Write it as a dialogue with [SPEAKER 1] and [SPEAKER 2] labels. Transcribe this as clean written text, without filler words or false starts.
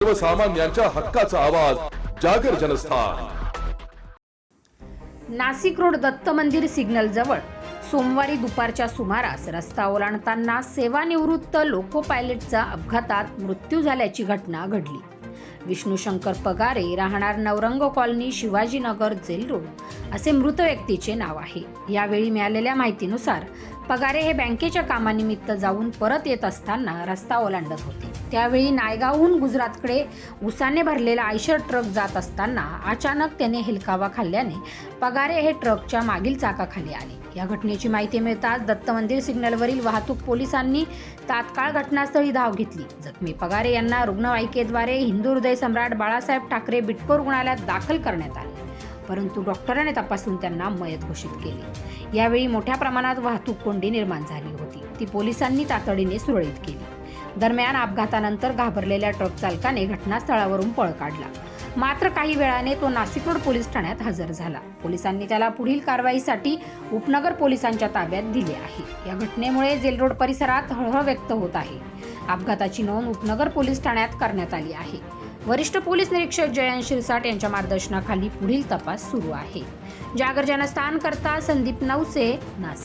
[SPEAKER 1] सर्वसामान्यांच्या हक्काचा आवाज जागर जनस्थान।
[SPEAKER 2] नाशिक रोड दत्त मंदिर सिग्नल जवळ सोमवारी दुपारच्या सुमारास रस्ता ओलांडताना सेवानिवृत्त लोको पायलटचा अपघातात मृत्यू झाल्याची घटना घडली। विष्णू शंकर पगारे, राहणार Navrang colony, Shivajinagar, jail road असे मृत व्यक्तीचे नाव आहे। यावेळी मिळालेल्या माहितीनुसार पगारे हे बँकेच्या कामानिमित्त जाऊन परत येत असताना रस्ता ओलांडत होते। त्यावेळी नायगावहून गुजरातकडे उसाने भरलेला आयशर ट्रक जात असताना अचानक त्याने हेलकावा खाल्ल्याने पगारे हे ट्रकच्या मागील चाकाखाली आले। या घटनेची माहिती मिळताच दत्त मंदिर सिग्नलवरील वाहतूक पोलिसांनी तात्काळ घटनास्थळी धाव घेतली। जखमी पगारे यांना रुग्णवाहिकेद्वारे हिंदू हृदय सम्राट बाळासाहेब ठाकरे बिटको रुग्णालयात दाखल करण्यात आले, परंतु डॉक्टरांनी तपासून त्यांना मयत घोषित केले। यावेळी मोठ्या प्रमाणात वाहतूक कोंडी निर्माण झाली होती, ती पोलिसांनी तातडीने सुरळीत केली। दरम्यान अपघातानंतर घाबरलेल्या ट्रक चालकाने घटनास्थळावरून पळ काढला, मात्र काही वेळाने तो नाशिक रोड पोलीस ठाण्यात हजर झाला। पोलिसांनी त्याला पुढील कारवाईसाठी उपनगर पोलिसांच्या ताब्यात दिले आहे। या घटनेमुळे जेल रोड परिसरात हळहळ व्यक्त होत आहे। अपघाताची नोंद उपनगर पोलीस ठाण्यात करण्यात आली आहे। वरिष्ठ पोलीस निरीक्षक जयंत शिरसाट यांच्या मार्गदर्शनाखाली पुढील तपास सुरू आहे। जागर जनस्थान करता संदीप नवसे, नाशिक।